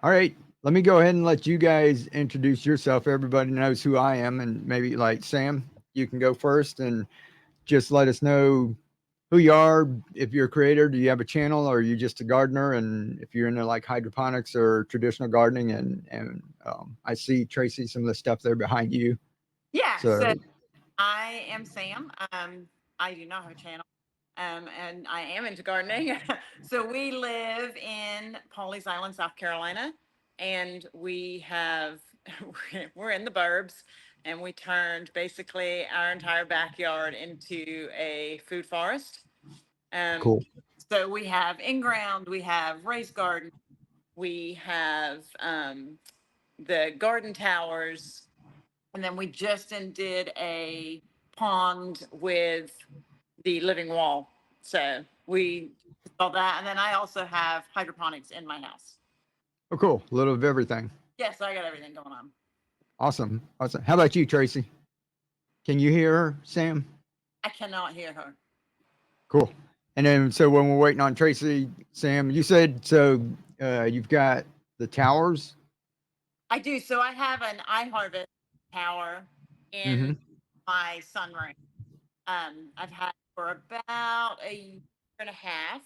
All right, let me go ahead and let you guys introduce yourself. Everybody knows who I am, and maybe like Sam, you can go first and just let us know who you are. If you're a creator, do you have a channel, or are you just a gardener? And if you're into like hydroponics or traditional gardening, and I see Tracy, some of the stuff there behind you. Yeah, So so I am Sam. I do not have a channel, and I am into gardening. So we live in Pawleys Island, South Carolina, and we have we're in the burbs, and we turned basically our entire backyard into a food forest. Um, cool. so we have in ground, we have raised garden, we have the garden towers, and then we just did a pond with the living wall. So we saw that. And then I also have hydroponics in my house. Oh, cool. A little of everything. Yes, I got everything going on. Awesome. Awesome. How about you, Tracy? Can you hear her, Sam? I cannot hear her. Cool. And then, so when we're waiting on Tracy, Sam, you said so. You've got the towers. I do. So I have an iHarvest tower Mm-hmm. in my sunroom. I've had for about a year and a half.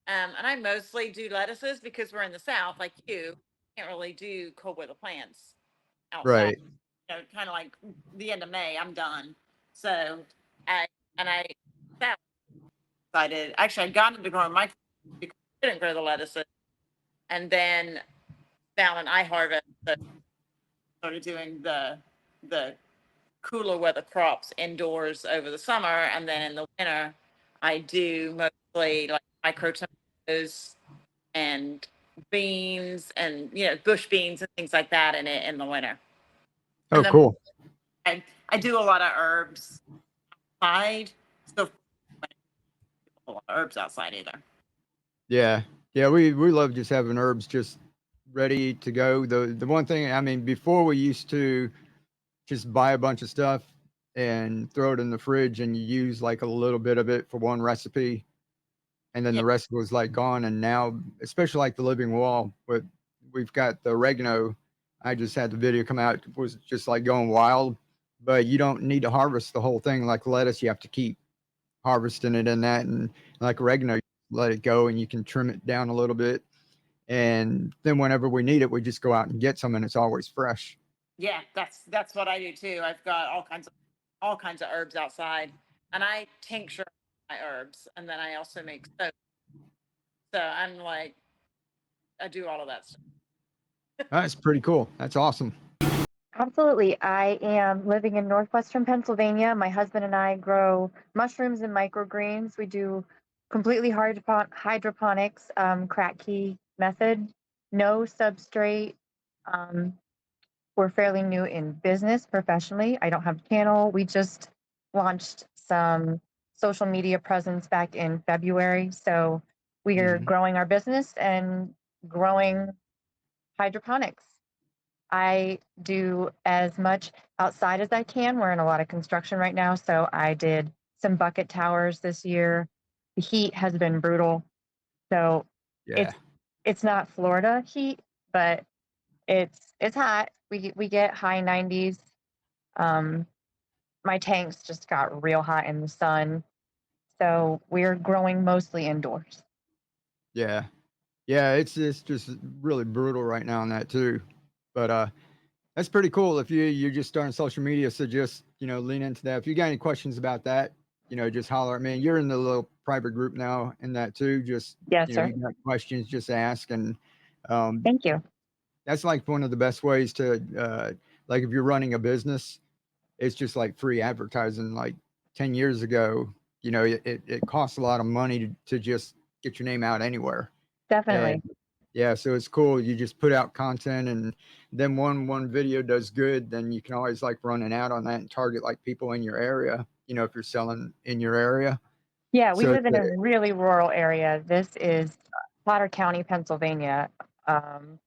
And I mostly do lettuces because we're in the South, like you can't really do cold weather plants outside. Right. Kind of like the end of May, I'm done. So I and I that decided actually I got into growing microgreens because I didn't grow the lettuces, and then found an iHarvest that started doing the cooler weather crops indoors over the summer, and then in the winter I do mostly like micro tomatoes and beans and bush beans and things like that in the winter. Oh, And then cool. I do a lot of herbs outside. So a lot of herbs outside either. Yeah. Yeah. We love just having herbs just ready to go. The one thing, I mean, before we used to just buy a bunch of stuff and throw it in the fridge, and you use like a little bit of it for one recipe, and then Yeah. the rest was like gone. And now, especially like the living wall, but we've got the oregano. I just had the video come out, it was just like going wild. But you don't need to harvest the whole thing like lettuce. You have to keep harvesting it in that, and like oregano, you let it go and you can trim it down a little bit. And then whenever we need it, we just go out and get some, and it's always fresh. Yeah, that's what I do too. I've got all kinds of herbs outside, and I tincture my herbs, and then I also make soap. So I'm like, I do all of that stuff. That's pretty cool. That's awesome. Absolutely. I am living in northwestern Pennsylvania. My husband and I grow mushrooms and microgreens. We do completely hydroponics, crack key method, no substrate. Um, we're fairly new in business professionally. I don't have a channel. We just launched some social media presence back in February. So we are Hmm. growing our business and growing hydroponics. I do as much outside as I can. We're in a lot of construction right now, so I did some bucket towers this year. The heat has been brutal, so Yeah. it's it's not Florida heat, but it's hot. We get high 90s. Um, my tanks just got real hot in the sun, so we're growing mostly indoors. Yeah. Yeah. It's just really brutal right now on that too. But that's pretty cool. If you're just starting social media, so just lean into that. If you got any questions about that, just holler at me. You're in the little private group now in that too. Just Yes, sir. you got questions, just ask. And um, Thank you. that's like one of the best ways to like if you're running a business, it's just like free advertising. Like 10 years ago, it costs a lot of money to just get your name out anywhere. And Definitely. yeah, so it's cool. You just put out content, and then one video does good, then you can always like run an ad on that and target like people in your area, if you're selling in your area. Yeah, we So live in a really rural area. This is Potter County, Pennsylvania. Um,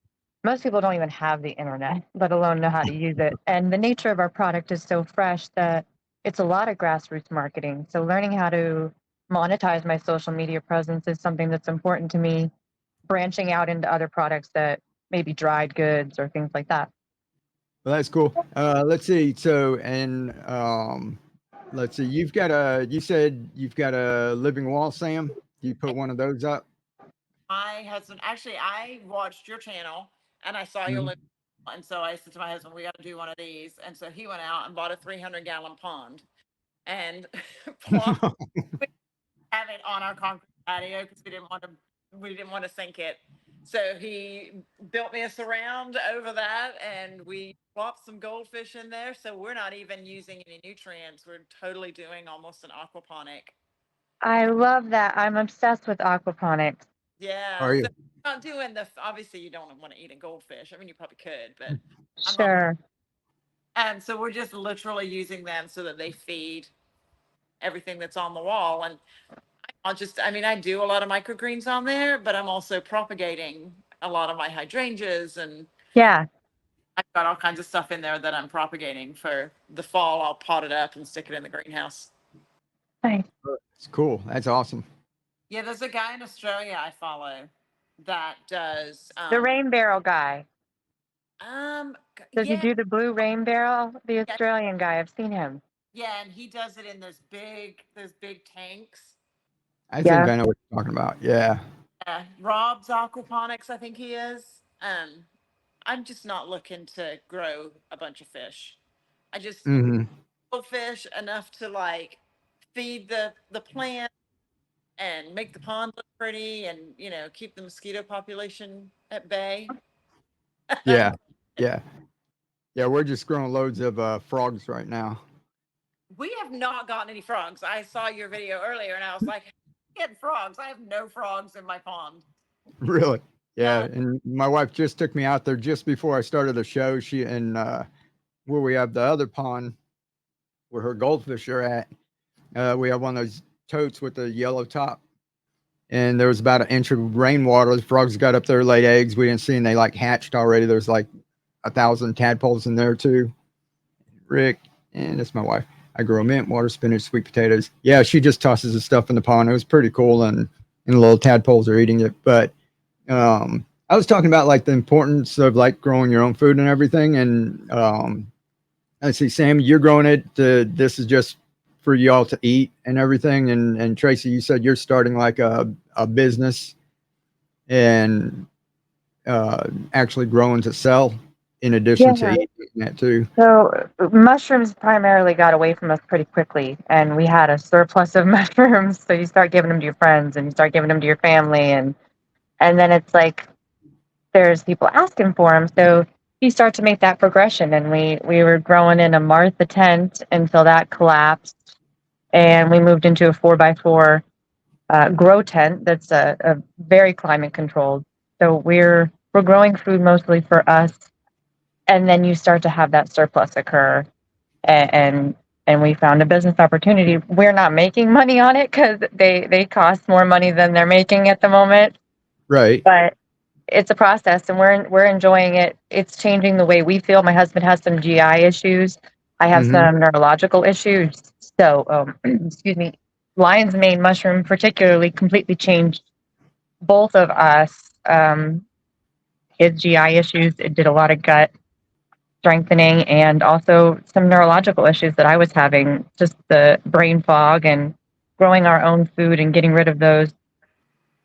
Most people don't even have the internet, let alone know how to use it. And the nature of our product is so fresh that it's a lot of grassroots marketing. So learning how to monetize my social media presence is something that's important to me, branching out into other products that maybe dried goods or things like that. Well, that's cool. Let's see. So, and let's see. You said you've got a living wall, Sam. You put one of those up. My husband, actually, I watched your channel and I saw your Mhm. living room, and so I said to my husband, we got to do one of these. And so he went out and bought a 300-gallon pond and plopped have it on our concrete patio because we didn't want to sink it. So he built me a surround over that, and we plopped some goldfish in there. So we're not even using any nutrients. We're totally doing almost an aquaponic. I love that. I'm obsessed with aquaponics. Yeah. Are So you? we're not doing obviously you don't want to eat a goldfish. I mean, you probably could, but I'm not. Sure. And so we're just literally using them so that they feed everything that's on the wall. And I mean, I do a lot of microgreens on there, but I'm also propagating a lot of my hydrangeas, and Yeah. I've got all kinds of stuff in there that I'm propagating for the fall. I'll pot it up and stick it in the greenhouse. Nice. It's cool. That's awesome. Yeah, there's a guy in Australia I follow that does, The rain barrel guy. Does he yeah, do the blue rain barrel? The yeah, Australian guy. I've seen him. yeah, and he does it in those big tanks. I think Yeah. I know what you're talking about. Yeah. Rob's aquaponics, I think he is. I'm just not looking to grow a bunch of fish. I just Hmm. fish enough to like feed the plant and make the pond look pretty, and keep the mosquito population at bay. Yeah. Yeah. Yeah. We're just growing loads of frogs right now. We have not gotten any frogs. I saw your video earlier and I was like, getting frogs. I have no frogs in my pond. Really? Yeah. No. And my wife just took me out there just before I started the show. She and where we have the other pond where her goldfish are at. We have one of those totes with the yellow top, and there was about an inch of rainwater. The frogs got up there, laid eggs. We didn't see, and they like hatched already. There's like 1,000 tadpoles in there too. Rick, and that's my wife. I grow mint, water, spinach, sweet potatoes. Yeah, she just tosses the stuff in the pond. It was pretty cool, and the little tadpoles are eating it. But I was talking about like the importance of like growing your own food and everything. And let's see, Sam, you're growing it. This is just for y'all to eat and everything. And Tracy, you said you're starting like a business and actually growing to sell in addition to Yeah. eating that too. So mushrooms primarily got away from us pretty quickly, and we had a surplus of mushrooms. So you start giving them to your friends, and you start giving them to your family, and then it's like there's people asking for them. So you start to make that progression, and we were growing in a Martha tent until that collapsed, and we moved into a 4x4 grow tent that's a very climate controlled. So we're growing food mostly for us, and then you start to have that surplus occur, and and we found a business opportunity. We're not making money on it because they cost more money than they're making at the moment, Right. but it's a process, and we're enjoying it. It's changing the way we feel. My husband has some GI issues. I have Mm-hmm. some neurological issues. So, excuse me, lion's mane mushroom particularly completely changed both of us. His GI issues, it did a lot of gut strengthening, and also some neurological issues that I was having, just the brain fog, and growing our own food and getting rid of those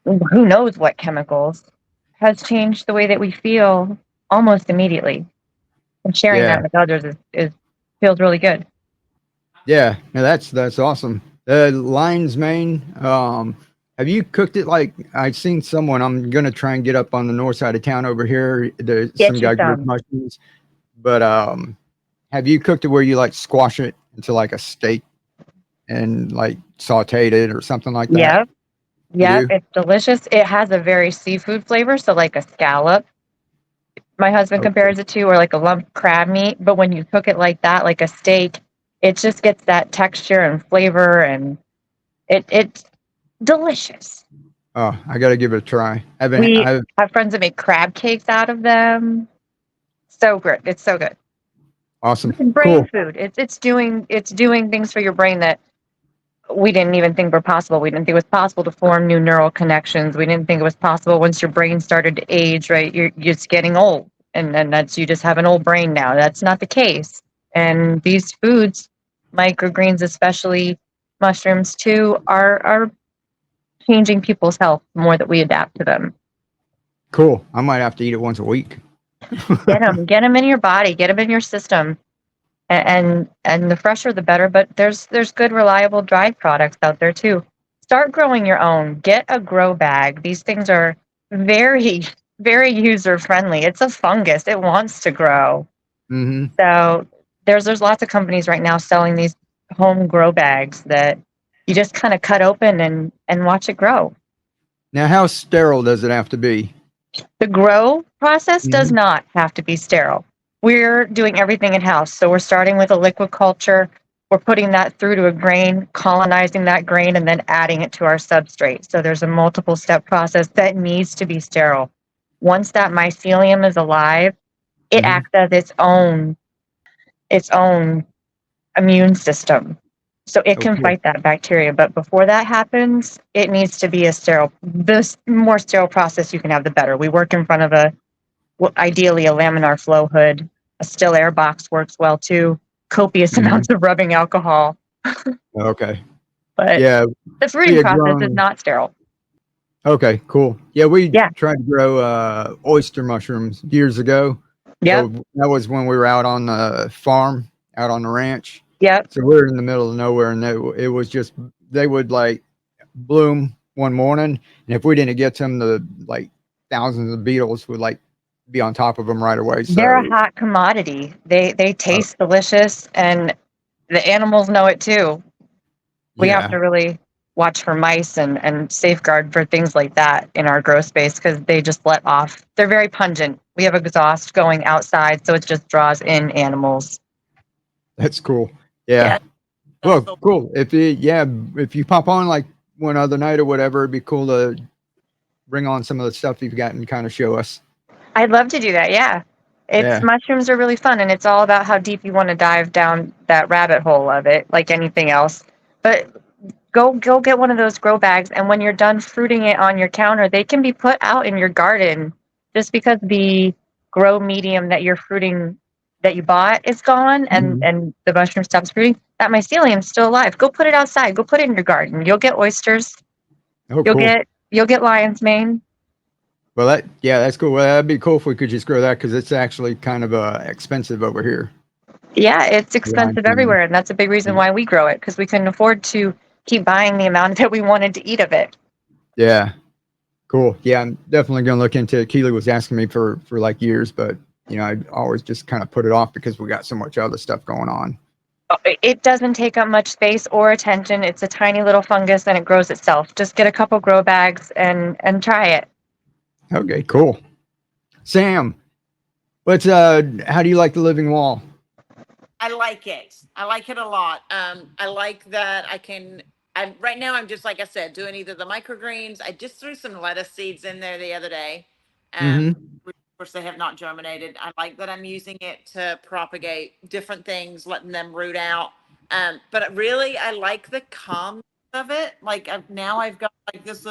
who knows what chemicals has changed the way that we feel almost immediately. And sharing Yeah. that with others is feels really good. Yeah. No, that's awesome. The lion's mane. Have you cooked it? Like I've seen someone. I'm gonna try and get up on the north side of town over here. There's some Get you guy grew some. mushrooms, but have you cooked it where you like squash it into like a steak and like sauteed it or something like that? Yep. You Yep. do? It's delicious. It has a very seafood flavor, so like a scallop. My husband Okay. compares it to, or like a lump crab meat. But when you cook it like that, like a steak, it just gets that texture and flavor, and it's delicious. Oh, I got to give it a try. We I've have friends that make crab cakes out of them. So good. It's so good. awesome. It's brain Cool. food. It's doing things for your brain that we didn't even think were possible. We didn't think it was possible to form new neural connections. We didn't think it was possible once your brain started to age, right? You're just getting old. And then that's, you just have an old brain now. That's not the case. And these foods, microgreens, especially mushrooms too, are changing people's health the more that we adapt to them. Cool. I might have to eat it once a week. Get them in your body, get them in your system. And the fresher the better, but there's good reliable dried products out there too. Start growing your own. Get a grow bag. These things are very very user friendly. It's a fungus. It wants to grow. Mm-hmm. So there's lots of companies right now selling these home grow bags that you just kind of cut open and watch it grow. Now, how sterile does it have to be? The grow process does Mhm. not have to be sterile. We're doing everything in house. So we're starting with a liquid culture. We're putting that through to a grain, colonizing that grain, and then adding it to our substrate. So there's a multiple step process that needs to be sterile. Once that mycelium is alive, it Mhm. acts as its own immune system. So it Oh, can cool. fight that bacteria. But before that happens, it needs to be the more sterile process you can have, the better. We work in front of ideally a laminar flow hood. A still air box works well too. Copious Mhm. amounts of rubbing alcohol. Okay. But Yeah, the we fruiting had process is grown. not sterile. Okay, cool. Yeah, we Yeah. tried to grow oyster mushrooms years ago. Yep. So that was when we were out on the farm, out on the ranch. Yep. So we were in the middle of nowhere, and it was just they would like bloom one morning, and if we didn't get to them, the like thousands of beetles would like be on top of them right away. They're a So hot commodity. They uh, taste delicious and the animals know it too. We have yeah, to really watch for mice and safeguard for things like that in our grow space because they just let off. They're very pungent. We have exhaust going outside, so it just draws in animals. that's cool. Yeah, Yeah. that's Well, the cool. If you pop on like one other night or whatever, it'd be cool to bring on some of the stuff you've got and kind of show us. I'd love to do that. Yeah. It's Yeah. mushrooms are really fun and it's all about how deep you want to dive down that rabbit hole of it, like anything else. But go get one of those grow bags and when you're done fruiting it on your counter, they can be put out in your garden just because the grow medium that you're fruiting that you bought is gone Mhm. and the mushroom stops fruiting, that mycelium's still alive. Go put it outside. Go put it in your garden. You'll get oysters. Oh, You'll cool. get lion's mane. Well, that's cool. Well, that'd be cool if we could just grow that because it's actually kind of expensive over here. Yeah, it's Yeah. expensive everywhere, and that's a big reason why we grow it because we couldn't afford to keep buying the amount that we wanted to eat of it. Yeah. Cool. Yeah, I'm definitely gonna look into it. Keely was asking me for like years, but I always just kind of put it off because we got so much other stuff going on. It doesn't take up much space or attention. It's a tiny little fungus and it grows itself. Just get a couple grow bags and try it. Okay, cool. Sam, what's how do you like the living wall? I like it. I like it a lot. I like that right now I'm just like I said, doing either the microgreens. I just threw some lettuce seeds in there the other day. Mm-hmm. Which of course they have not germinated. I like that I'm using it to propagate different things, letting them root out. But really I like the calm of it. Like now I've got like this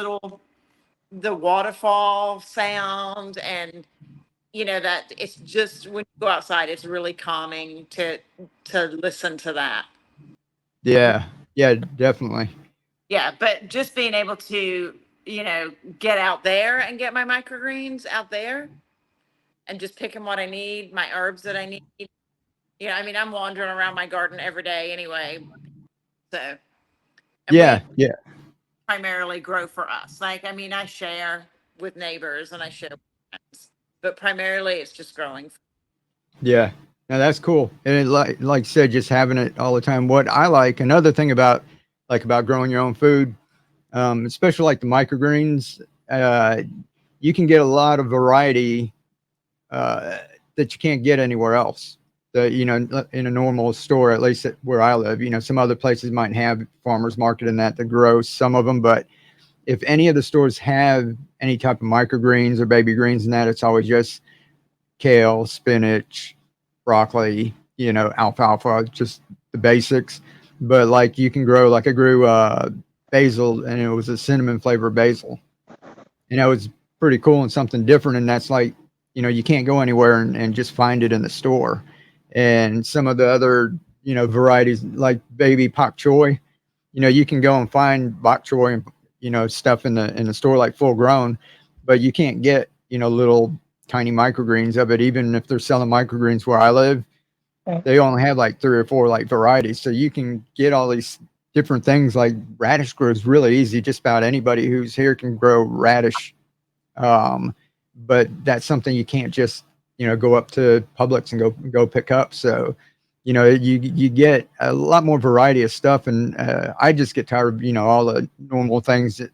the waterfall sound and that it's just when you go outside it's really calming to listen to that. Yeah, yeah, definitely. Yeah, but just being able to get out there and get my microgreens out there and just picking what I need, my herbs that I need. I mean, I'm wandering around my garden every day anyway. So, and we Yeah, yeah, primarily grow for us. Like, I mean, I share with neighbors and I share with friends, but primarily it's just growing. yeah. Now that's cool. And like you said, just having it all the time. What I like, another thing about growing your own food, especially like the microgreens, you can get a lot of variety that you can't get anywhere else. In a normal store, at least where I live, some other places might have farmers market and that grow some of them, but if any of the stores have any type of microgreens or baby greens and that, it's always just kale, spinach, broccoli, alfalfa, just the basics. but like you can grow, like I grew basil, and it was a cinnamon flavored basil, and that was pretty cool and something different. And that's like, you can't go anywhere and just find it in the store. And some of the other, varieties like baby pak choi, you can go and find bok choy and stuff in the store like full grown, but you can't get little tiny microgreens of it. Even if they're selling microgreens where I live, Right. they only have like 3 or 4 like varieties. So you can get all these different things. Like radish grows really easy. Just about anybody who's here can grow radish. But that's something you can't just go up to Publix and go pick up. So you get a lot more variety of stuff, and I just get tired of all the normal things that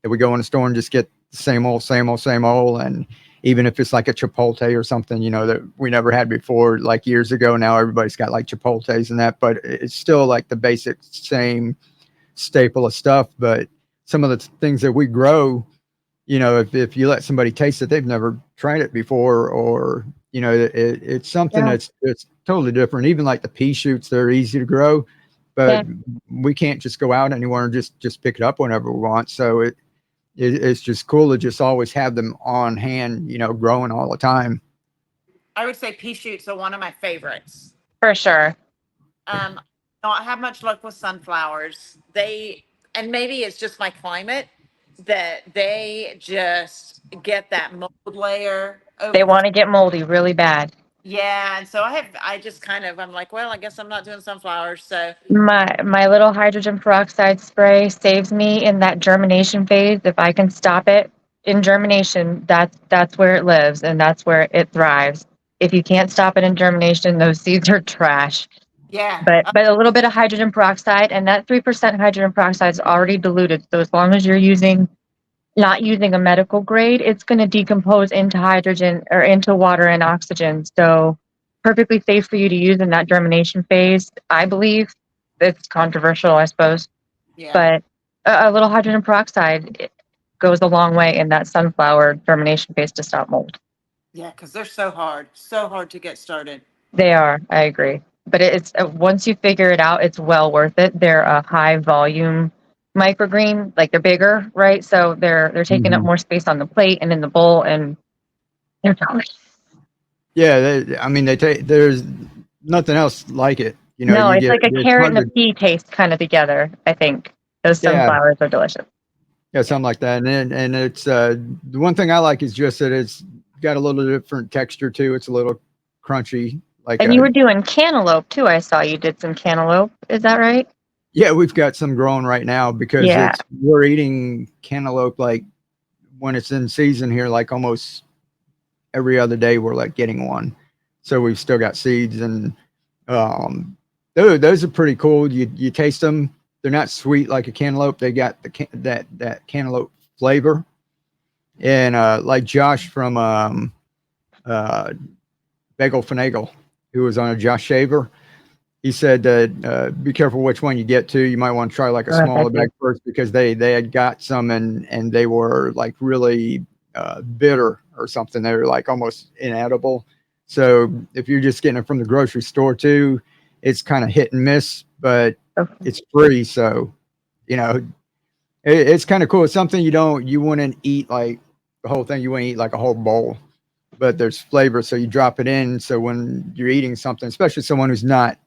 we go in the store and just get the same old, same old, same old. And even if it's like a chipotle or something that we never had before, like years ago, now everybody's got like chipotles and that, but it's still like the basic same staple of stuff. But some of the things that we grow, if you let somebody taste it, they've never tried it before, or it's something Yeah. it's totally different. Even like the pea shoots, they're easy to grow, but Yeah. we can't just go out anywhere and just pick it up whenever we want. So it's just cool to just always have them on hand, growing all the time. I would say pea shoots are one of my favorites. For sure. Not have much luck with sunflowers. And maybe it's just my climate that they just get that mold layer over They the want to get moldy really bad. Yeah, and so I'm like, well, I guess I'm not doing sunflowers. So My little hydrogen peroxide spray saves me in that germination phase. If I can stop it in germination, that's where it lives and that's where it thrives. If you can't stop it in germination, those seeds are trash. yeah, But a little bit of hydrogen peroxide, and that 3% hydrogen peroxide is already diluted. So as long as you're not using a medical grade, it's going to decompose into hydrogen or into water and oxygen. So perfectly safe for you to use in that germination phase. I believe it's controversial, I suppose, yeah, but a little hydrogen peroxide goes a long way in that sunflower germination phase to stop mold. yeah, because they're so hard to get started. They are, I agree. But it's once you figure it out, it's well worth it. They're a high volume microgreen, like they're bigger, right? So they're taking up Mhm. more space on the plate and in the bowl, and they're delicious. Yeah, I mean, there's nothing else like it. No, You it's get like a it's carrot hard and a to, pea taste kind of together. I think those yeah, sunflowers are delicious. yeah, something like that. And it's the one thing I like is just that it's got a little different texture too. It's a little crunchy, like And you were doing cantaloupe too. I saw you did some cantaloupe. Is that right? yeah, we've got some growing right now because Yeah. we're eating cantaloupe like when it's in season here, like almost every other day we're like getting one. So we've still got seeds, and um those are pretty cool. You taste them. They're not sweet like a cantaloupe. They got that cantaloupe flavor. And like Josh from uh Bagel Finagle, who was on a Josh Shaver, he said that be careful which one you get to. You might want to try like a smaller bag first, because they had got some, and they were like really bitter or something. They were like almost inedible. So if you're just getting it from the grocery store too, it's kind of hit and miss, but Okay. it's free. So, it's kind of cool. It's something you wouldn't eat like the whole thing. You wouldn't eat like a whole bowl, but there's flavor. So you drop it in. So when you're eating something, especially someone who's not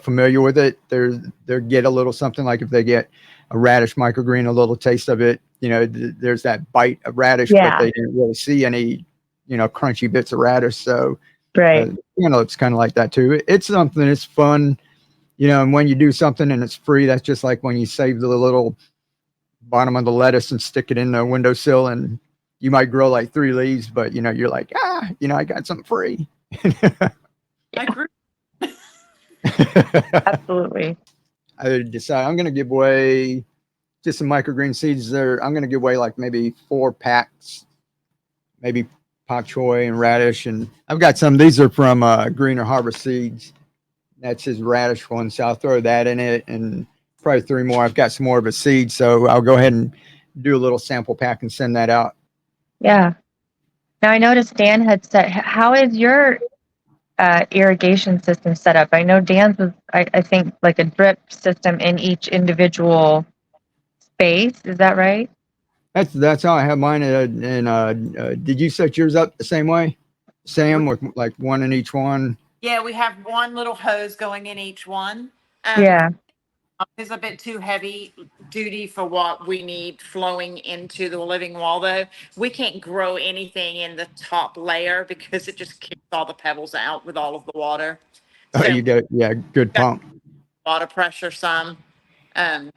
familiar with it, they get a little something. Like if they get a radish microgreen, a little taste of it, there's that bite of radish, but Yeah. they didn't really see any, crunchy bits of radish. So, Right. it's kind of like that too. It's something, it's fun, and when you do something and it's free, that's just like when you save the little bottom of the lettuce and stick it in the windowsill, and you might grow like 3 leaves, but you're like, I got something free. I grew. Absolutely. I decide I'm going to give away just some microgreen seeds there. I'm going to give away like maybe 4 packs, maybe pak choi and radish. And I've got some, these are from Greener Harvest Seeds. That's his radish one. So I'll throw that in it, and probably 3 more. I've got some more of a seed. So I'll go ahead and do a little sample pack and send that out. Yeah. Now I noticed Dan had said, how is your irrigation system set up? I know Dan's was, I think, like a drip system in each individual space. Is that right? That's how I have mine. Did you set yours up the same way, Sam, with like one in each one? Yeah, we have one little hose going in each one. Yeah. It's a bit too heavy duty for what we need flowing into the living wall, though. We can't grow anything in the top layer because it just kicks all the pebbles out with all of the water. Oh, So you got, yeah, good got pump. water pressure some, um,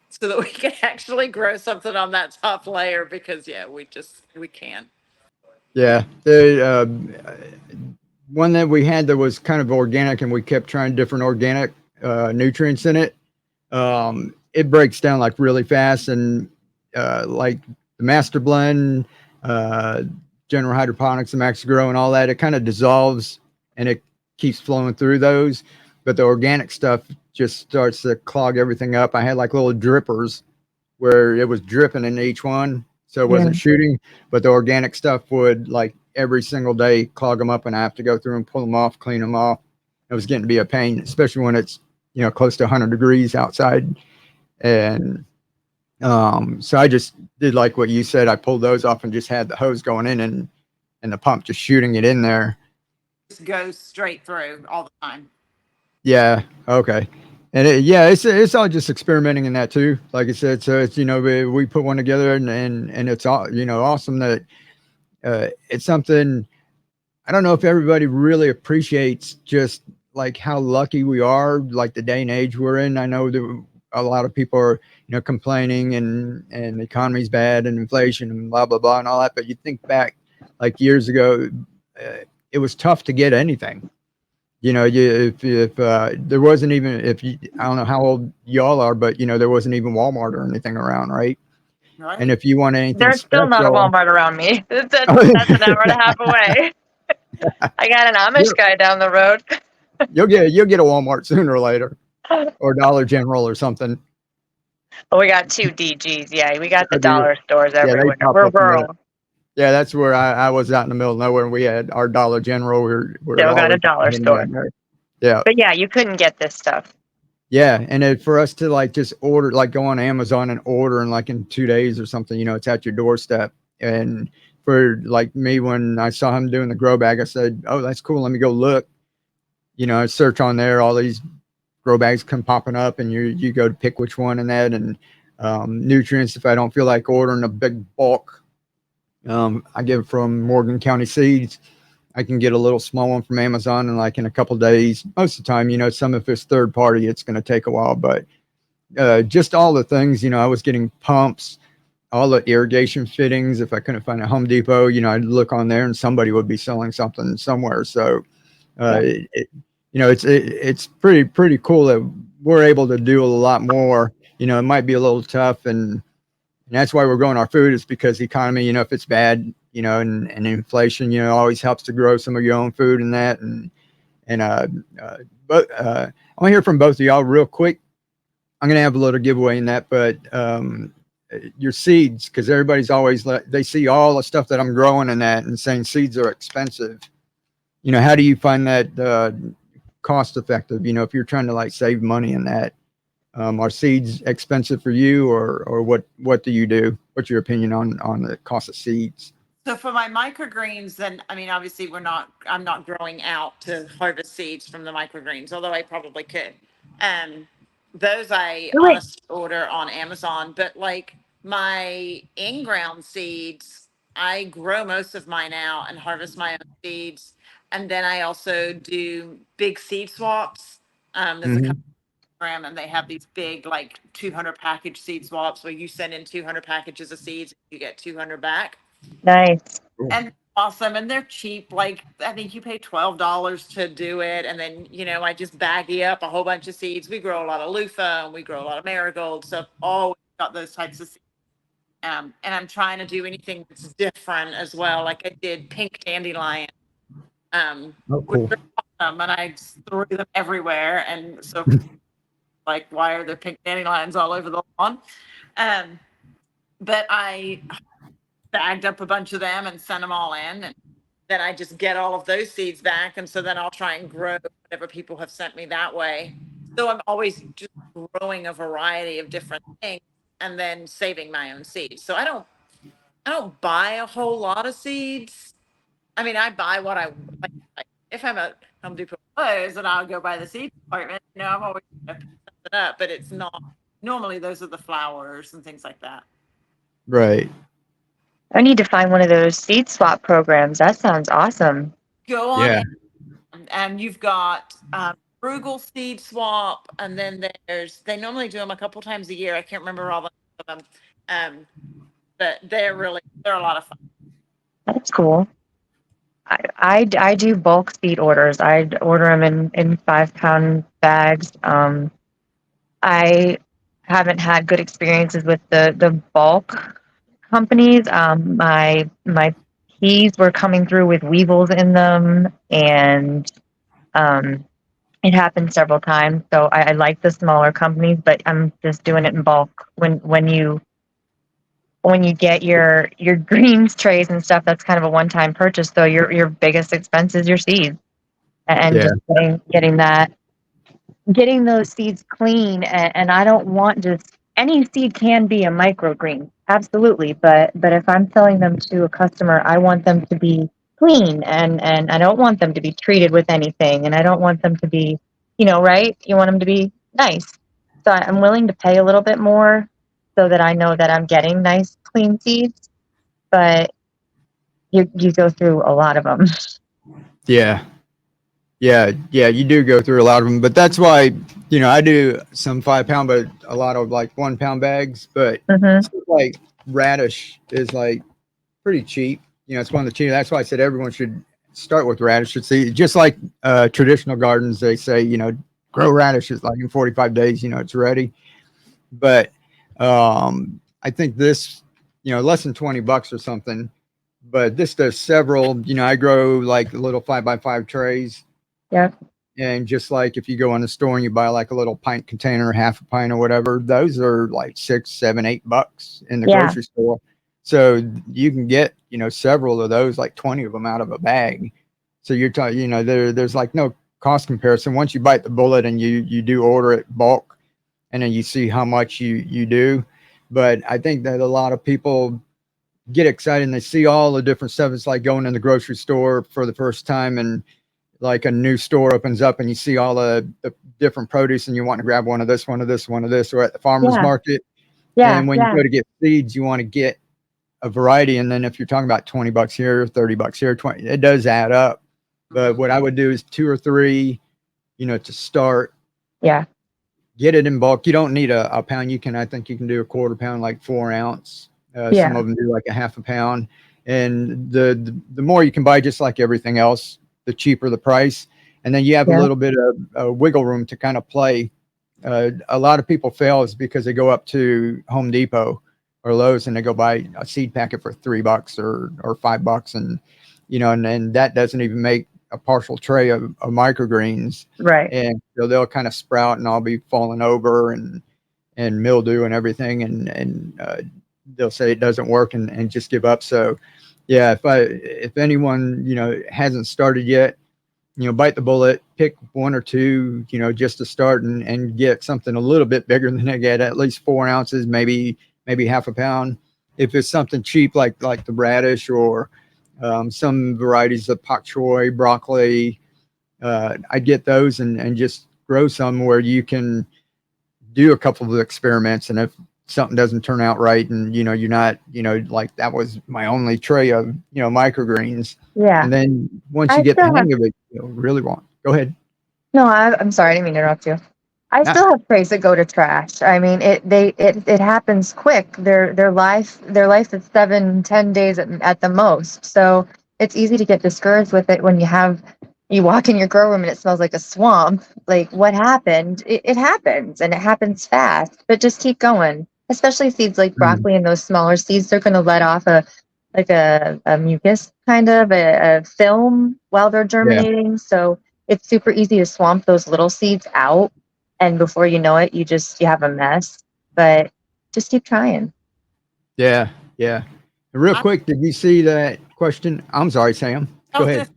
so that we can actually grow something on that top layer because yeah, we can't. Yeah, the one that we had that was kind of organic, and we kept trying different organic nutrients in it. It breaks down like really fast, and like the master blend, uh, general hydroponics, the max grow, and all that, it kind of dissolves and it keeps flowing through those. But the organic stuff just starts to clog everything up. I had like little drippers where it was dripping in each one, so it Yeah. wasn't shooting, but the organic stuff would like every single day clog them up, and I have to go through and pull them off, clean them off. It was getting to be a pain, especially when it's close to 100 degrees outside. And so I just did like what you said. I pulled those off and just had the hose going in, and the pump just shooting it in there. Just goes straight through all the time. Yeah. Okay. And it's all just experimenting in that too. Like I said, so it's we put one together, and it's all awesome that it's something. I don't know if everybody really appreciates just like how lucky we are, like the day and age we're in. I know that a lot of people are complaining, and the economy's bad and inflation and blah blah blah and all that. But you think back like years ago, it was tough to get anything. If there wasn't even, I don't know how old y'all are, but there wasn't even Walmart or anything around, right? Right. And if you want anything There's still not a special, Walmart around me. That's an hour and a half away. I got an Amish guy down the road. you'll get a Walmart sooner or later, or Dollar General or something. Oh, we got two DGs. Yeah, we got the Do you? dollar stores Yeah, they everywhere. pop We're up in the. rural. Yeah, that's where I was out in the middle of nowhere, and we had our Dollar General. We're Still got a always dollar in store. there. Yeah, But yeah, you couldn't get this stuff. yeah, and for us to like just order, like go on Amazon and order, and like in 2 days or something, it's at your doorstep. And for like me, when I saw him doing the grow bag, I said, "Oh, that's cool. Let me go look." I search on there, all these grow bags come popping up, and you go to pick which one and that, and nutrients. If I don't feel like ordering a big bulk, I get it from Morgan County Seeds. I can get a little small one from Amazon, and like in a couple days. Most of the time, some if it's third party, it's going to take a while. But just all the things, I was getting pumps, all the irrigation fittings. If I couldn't find a Home Depot, I'd look on there, and somebody would be selling something somewhere. So, it's pretty cool that we're able to do a lot more. It might be a little tough, and that's why we're growing our food, is because the economy, if it's bad, and inflation, always helps to grow some of your own food and that. But I want to hear from both of y'all real quick. I'm going to have a little giveaway in that, but your seeds, because everybody's always they see all the stuff that I'm growing and that, and saying seeds are expensive. How do you find that cost effective? If you're trying to like save money in that. Are seeds expensive for you, or what do you do? What's your opinion on the cost of seeds? So for my microgreens, then I mean, obviously I'm not growing out to harvest seeds from the microgreens, although I probably could. Those I Do it. honestly order on Amazon, but like my in-ground seeds, I grow most of mine out and harvest my own seeds. And then I also do big seed swaps. There's a Mm-hmm. program, and they have these big like 200 package seed swaps where you send in 200 packages of seeds, you get 200 back. Nice. And awesome, and they're cheap. Like I think you pay $12 to do it, and then I just baggy up a whole bunch of seeds. We grow a lot of loofah, and we grow a lot of marigold, so I've always got those types of seeds. And I'm trying to do anything that's different as well. Like I did pink dandelion, Oh, which cool. are awesome, and I just threw them everywhere. And so, like, why are there pink dandelions all over the lawn? But I bagged up a bunch of them and sent them all in, and then I just get all of those seeds back. And so then I'll try and grow whatever people have sent me that way. So I'm always just growing a variety of different things and then saving my own seeds. So I don't buy a whole lot of seeds. I mean, I buy what I like. If I'm at Home Depot Lowe's, and I'll go by the seed department, I'm always gonna pick something up, but it's not normally those are the flowers and things like that. Right. I need to find one of those seed swap programs. That sounds awesome. Go on Yeah. and you've got frugal seed swap, and then they normally do them a couple times a year. I can't remember all of them, but they're a lot of fun. That's cool. I do bulk seed orders. I order them in 5-pound bags. I haven't had good experiences with the bulk companies. My peas were coming through with weevils in them, and it happened several times. So I like the smaller companies, but I'm just doing it in bulk. When you get your greens trays and stuff, that's kind of a one-time purchase. So your biggest expense is your seeds, and Yeah. just getting those seeds clean. And I don't want just any seed can be a microgreen, absolutely. But if I'm selling them to a customer, I want them to be clean, and I don't want them to be treated with anything, and I don't want them to be, right? You want them to be nice. So I'm willing to pay a little bit more so that I know that I'm getting nice, clean seeds. But you go through a lot of them. Yeah. Yeah. Yeah. You do go through a lot of them, but that's why, I do some 5-pound, but a lot of like 1-pound bags, but Mm-hmm. stuff like radish is like pretty cheap. It's one of the cheap. That's why I said everyone should start with radish. It's just like traditional gardens. They say, grow radishes like in 45 days, it's ready. But I think this, less than $20 or something, but this does several, I grow like little 5x5 trays. Yeah. And just like if you go in the store and you buy like a little pint container, half a pint or whatever, those are like $6, $7, $8 in the grocery store. So you can get, several of those, like 20 of them out of a bag. So you're talking, there's like no cost comparison. Once you bite the bullet and you do order it bulk, and then you see how much you do. But I think that a lot of people get excited and they see all the different stuff. It's like going in the grocery store for the first time, and like a new store opens up and you see all the different produce and you want to grab one of this, one of this, one of this, or at the farmer's market. Yeah. And when you go to get seeds, you want to get a variety. And then if you're talking about $20 here, $30 here, 20, it does add up. But what I would do is 2 or 3, to start. Yeah. Get it in bulk. You don't need a pound. I think you can do a 1/4 pound, like 4 ounce. Some of them do like a half a pound. And the more you can buy, just like everything else, the cheaper the price. And then you have a little bit of wiggle room to kind of play. A lot of people fail is because they go up to Home Depot or Lowe's and they go buy a seed packet for $3 or $5. And, and that doesn't even make a partial tray of microgreens. Right. And so they'll kind of sprout and I'll be falling over and mildew and everything. And they'll say it doesn't work and just give up. So yeah, if anyone, hasn't started yet, bite the bullet, pick 1 or 2, just to start and get something a little bit bigger than they get, at least 4 ounces, maybe half a pound. If it's something cheap, like the radish or some varieties of pak choy, broccoli, I get those and just grow some where you can do a couple of experiments. And if something doesn't turn out right and, you're not, like that was my only tray of, microgreens. Yeah. And then once you get the hang of it, really want. Go ahead. No, I'm sorry. I didn't mean to interrupt you. I still have trays that go to trash. I mean, it happens quick. Their life is 7-10 days at the most. So it's easy to get discouraged with it when you walk in your grow room and it smells like a swamp. Like, what happened? It happens, and it happens fast. But just keep going. Especially seeds like broccoli and those smaller seeds, they're going to let off a mucus kind of a film while they're germinating. So it's super easy to swamp those little seeds out. And before you know it, you have a mess. But just keep trying. Yeah. And real quick, did you see that question? I'm sorry, Sam. I Go was gonna ahead.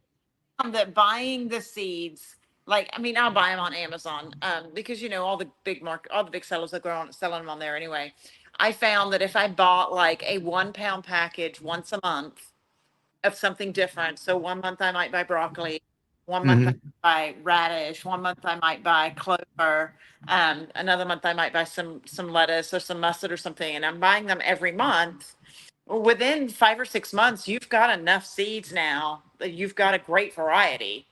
say that buying the seeds, like, I mean, I'll buy them on Amazon, because all the all the big sellers that grow on selling them on there anyway. I found that if I bought like a 1 pound package once a month of something different, so 1 month I might buy broccoli, 1 month I Hmm. might buy radish, 1 month I might buy clover, another month I might buy some lettuce or some mustard or something, and I'm buying them every month. Within 5 or 6 months, you've got enough seeds now that you've got a great variety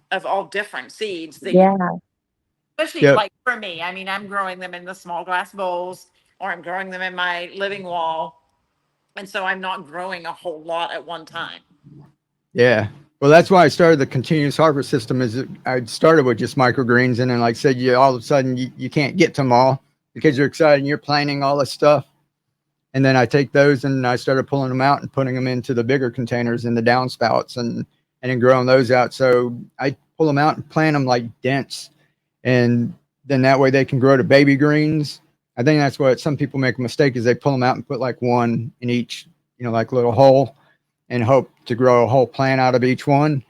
of all different seeds that you, Yeah. especially Yep. like for me, I mean, I'm growing them in the small glass bowls or I'm growing them in my living wall. And so I'm not growing a whole lot at one time. Yeah. Well, that's why I started the continuous harvest system. I started with just microgreens, and then, like I said, you all of a sudden you can't get to them all because you're excited and you're planting all this stuff. And then I take those and I started pulling them out and putting them into the bigger containers in the downspouts, and then growing those out. So I pull them out and plant them like dense, and then that way they can grow to baby greens. I think that's what some people make a mistake is they pull them out and put like one in each, like little hole, and hope to grow a whole plant out of each one.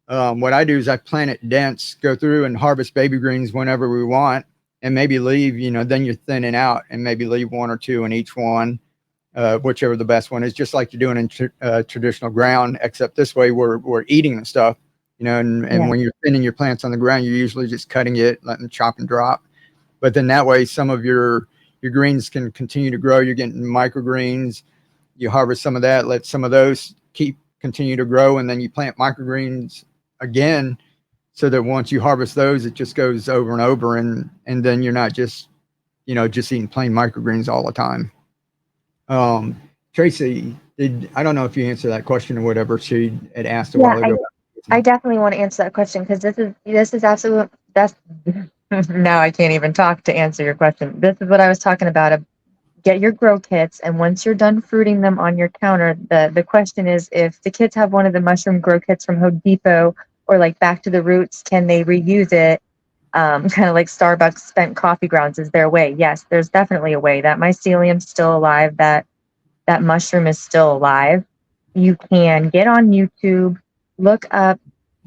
What I do is I plant it dense, go through and harvest baby greens whenever we want, and maybe leave, then you're thinning out and maybe leave one or two in each one, whichever the best one is, just like you're doing in traditional ground, except this way we're eating the stuff, and Yeah. when you're thinning your plants on the ground, you're usually just cutting it, letting them chop and drop. But then that way, some of your greens can continue to grow. You're getting microgreens. You harvest some of that, let some of those continue to grow, and then you plant microgreens again, so that once you harvest those, it just goes over and over, and then you're not just eating plain microgreens all the time. Tracy, I don't know if you answered that question or whatever she had asked a Yeah, while ago. I definitely want to answer that question because this is absolute that's now I can't even talk to answer your question. This is what I was talking about. Get your grow kits, and once you're done fruiting them on your counter, the question is if the kids have one of the mushroom grow kits from Home Depot or like Back to the Roots, can they reuse it? Kind of like Starbucks spent coffee grounds. Is there a way? Yes, there's definitely a way. That mycelium's still alive. That mushroom is still alive. You can get on YouTube, look up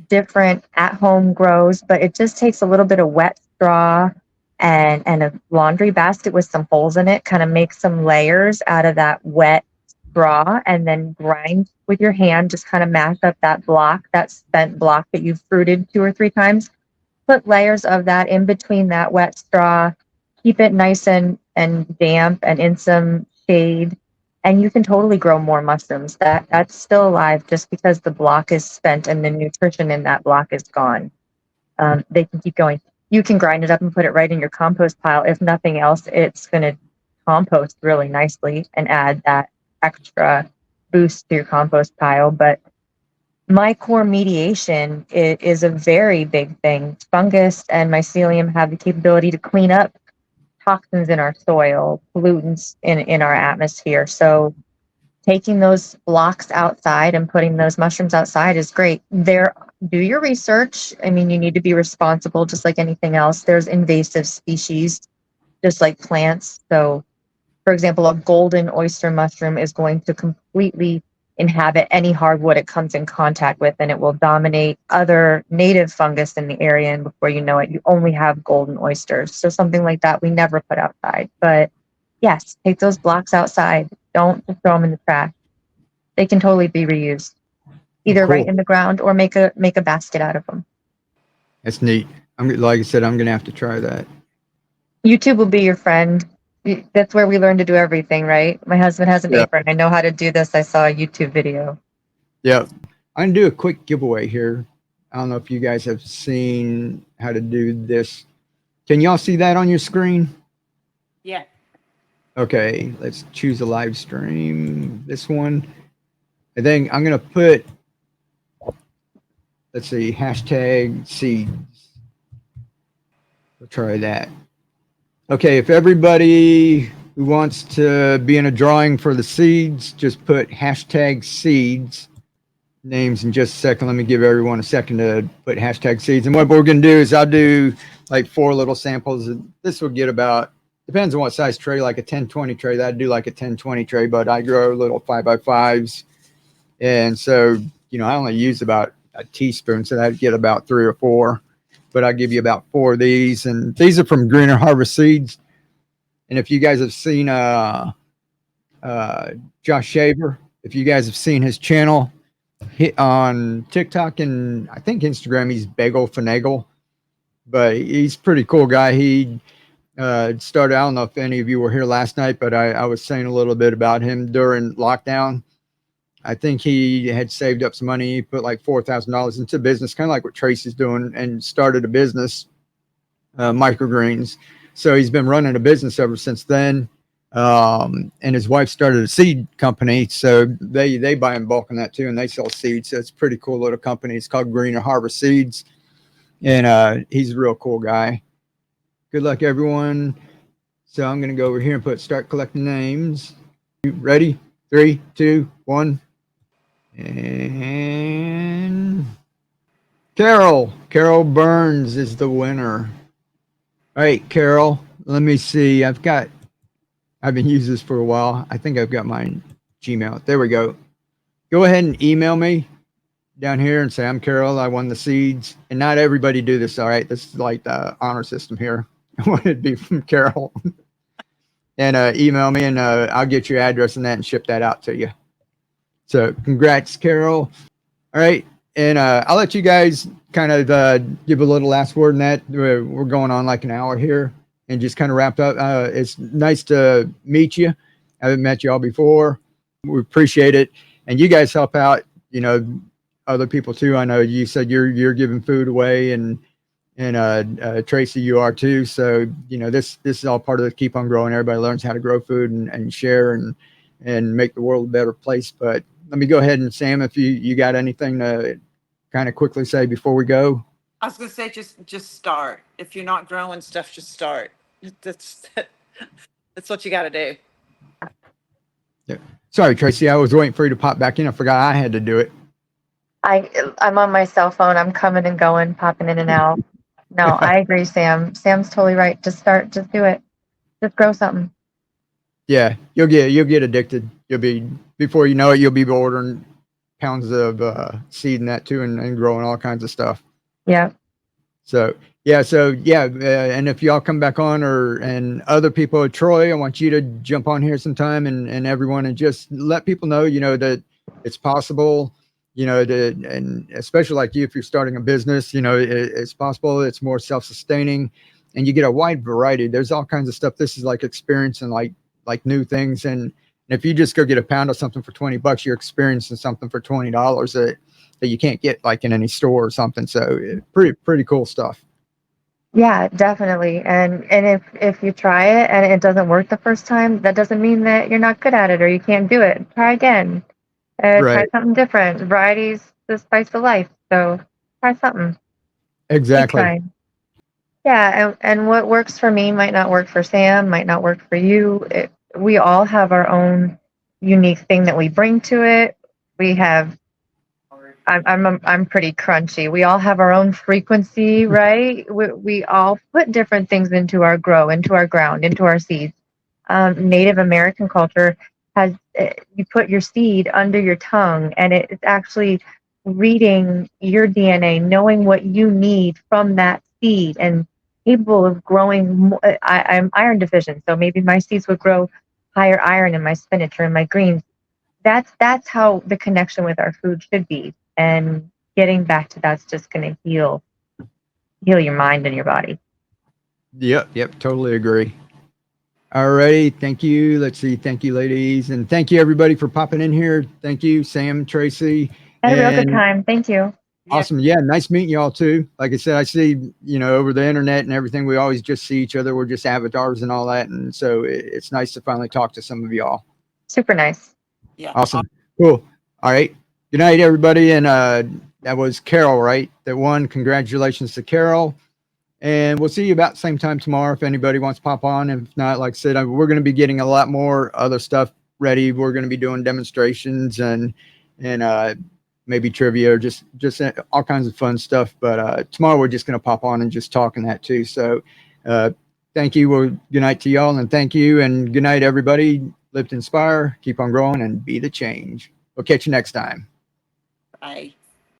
different at-home grows, but it just takes a little bit of wet straw and a laundry basket with some holes in it, kind of make some layers out of that wet straw, and then grind with your hand, just kind of mash up that block, that spent block that you've fruited 2 or 3 times. Put layers of that in between that wet straw, keep it nice and damp and in some shade, and you can totally grow more mushrooms. That's still alive just because the block is spent and the nutrition in that block is gone. They can keep going. You can grind it up and put it right in your compost pile. If nothing else, it's going to compost really nicely and add that extra boost to your compost pile. But my core mediation is a very big thing. Fungus and mycelium have the capability to clean up toxins in our soil, pollutants in our atmosphere. So taking those blocks outside and putting those mushrooms outside is great. Do your research. I mean, you need to be responsible, just like anything else. There's invasive species, just like plants. So, for example, a golden oyster mushroom is going to completely inhabit any hardwood it comes in contact with, and it will dominate other native fungus in the area. And before you know it, you only have golden oysters. So something like that we never put outside. But yes, take those blocks outside. Don't just throw them in the trash. They can totally be reused, Oh, either right cool. in the ground or make a basket out of them. That's neat. Like I said, I'm gonna have to try that. YouTube will be your friend. That's where we learn to do everything, right? My husband has an Yeah. apron. I know how to do this. I saw a YouTube video. Yeah. I'm gonna do a quick giveaway here. I don't know if you guys have seen how to do this. Can y'all see that on your screen? Yeah. Okay, let's choose a live stream. This one. I think I'm gonna put, let's see, hashtag seeds. We'll try that. Okay, if everybody who wants to be in a drawing for the seeds, just put hashtag seeds names in just a second. Let me give everyone a second to put hashtag seeds. And what we're going to do is I'll do like 4 little samples. And this will get about, depends on what size tray, like a 10-20 tray. That'd do like a 10-20 tray, but I grow little 5x5s. And so you know, I only use about a teaspoon, so I'd get about 3 or 4. But I'll give you about 4 of these, and these are from Greener Harvest Seeds. And if you guys have seen Josh Shaver, if you guys have seen his channel on TikTok and I think Instagram, he's Bagel Finagle, but he's a pretty cool guy. He started, I don't know if any of you were here last night, but I was saying a little bit about him during lockdown. I think he had saved up some money. He put like $4,000 into business, kind of like what Tracy's doing, and started a business, Microgreens. So he's been running a business ever since then. And his wife started a seed company. So they buy in bulk on that too, and they sell seeds. So it's a pretty cool little company. It's called Greener Harvest Seeds. And he's a real cool guy. Good luck, everyone. So I'm going to go over here and start collecting names. You ready? 3, 2, 1. And Carol Burns is the winner. All right, Carol, let me see. I've been using this for a while. I think I've got my Gmail. There we go. Go ahead and email me down here and say, I'm Carol, I won the seeds. And not everybody do this, all right? This is like the honor system here. I want it to be from Carol. And email me, and I'll get your address and that and ship that out to you. So congrats, Carol. All right. And I'll let you guys kind of give a little last word in that. We're going on like an hour here and just kind of wrapped up. It's nice to meet you. I haven't met you all before. We appreciate it. And you guys help out, you know, other people too. I know you said you're giving food away, and Tracy, you are too. So, you know, this is all part of the Keep on Growing. Everybody learns how to grow food and share and make the world a better place. But let me go ahead, and Sam, if you got anything to kind of quickly say before we go. I was gonna say, just start. If you're not growing stuff, just start. That's what you got to do. Yeah. Sorry, Tracy, I was waiting for you to pop back in. I forgot I had to do it. I'm on my cell phone. I'm coming and going, popping in and out. No, I agree, Sam. Sam's totally right. Just start. Just do it. Just grow something. Yeah, you'll get addicted. Before you know it, you'll be ordering pounds of seed and that too, and growing all kinds of stuff. Yeah. So and if y'all come back on, and other people, Troy, I want you to jump on here sometime, and everyone, and just let people know, you know, that it's possible, you know, and especially like you, if you're starting a business, you know, it's possible. It's more self-sustaining, and you get a wide variety. There's all kinds of stuff. This is like experience and like new things. And if you just go get a pound of something for $20, you're experiencing something for $20 that you can't get like in any store or something. So pretty cool stuff. Yeah, definitely. And if you try it and it doesn't work the first time, that doesn't mean that you're not good at it or you can't do it. Try again. Try Right. something different. Variety's the spice of life. So try something. Exactly. Keep trying. Yeah, and what works for me might not work for Sam, might not work for you. We all have our own unique thing that we bring to it. We have. I'm pretty crunchy. We all have our own frequency, right? We all put different things into our into our ground, into our seeds. Native American culture has you put your seed under your tongue, and it's actually reading your DNA, knowing what you need from that seed, and capable of growing. I'm iron deficient, so maybe my seeds would grow higher iron in my spinach or in my greens. That's how the connection with our food should be, and getting back to that's just going to heal your mind and your body. Yep, totally agree. All right, thank you. Let's see, thank you, ladies, and thank you everybody for popping in here. Thank you, Sam, Tracy. Had a real good time. Thank you. Awesome. Yeah, nice meeting y'all too. Like I said, I see, you know, over the internet and everything, we always just see each other. We're just avatars and all that, and so it's nice to finally talk to some of y'all. Super nice. Yeah. Awesome. Cool. All right. Good night, everybody. And that was Carol, right? That won. Congratulations to Carol. And we'll see you about the same time tomorrow if anybody wants to pop on. If not, like I said, we're going to be getting a lot more other stuff ready. We're going to be doing demonstrations and maybe trivia or just all kinds of fun stuff. But tomorrow we're just going to pop on and just talk on that too. So thank you. Well, good night to y'all, and thank you. And good night, everybody. Live to inspire, keep on growing, and be the change. We'll catch you next time. I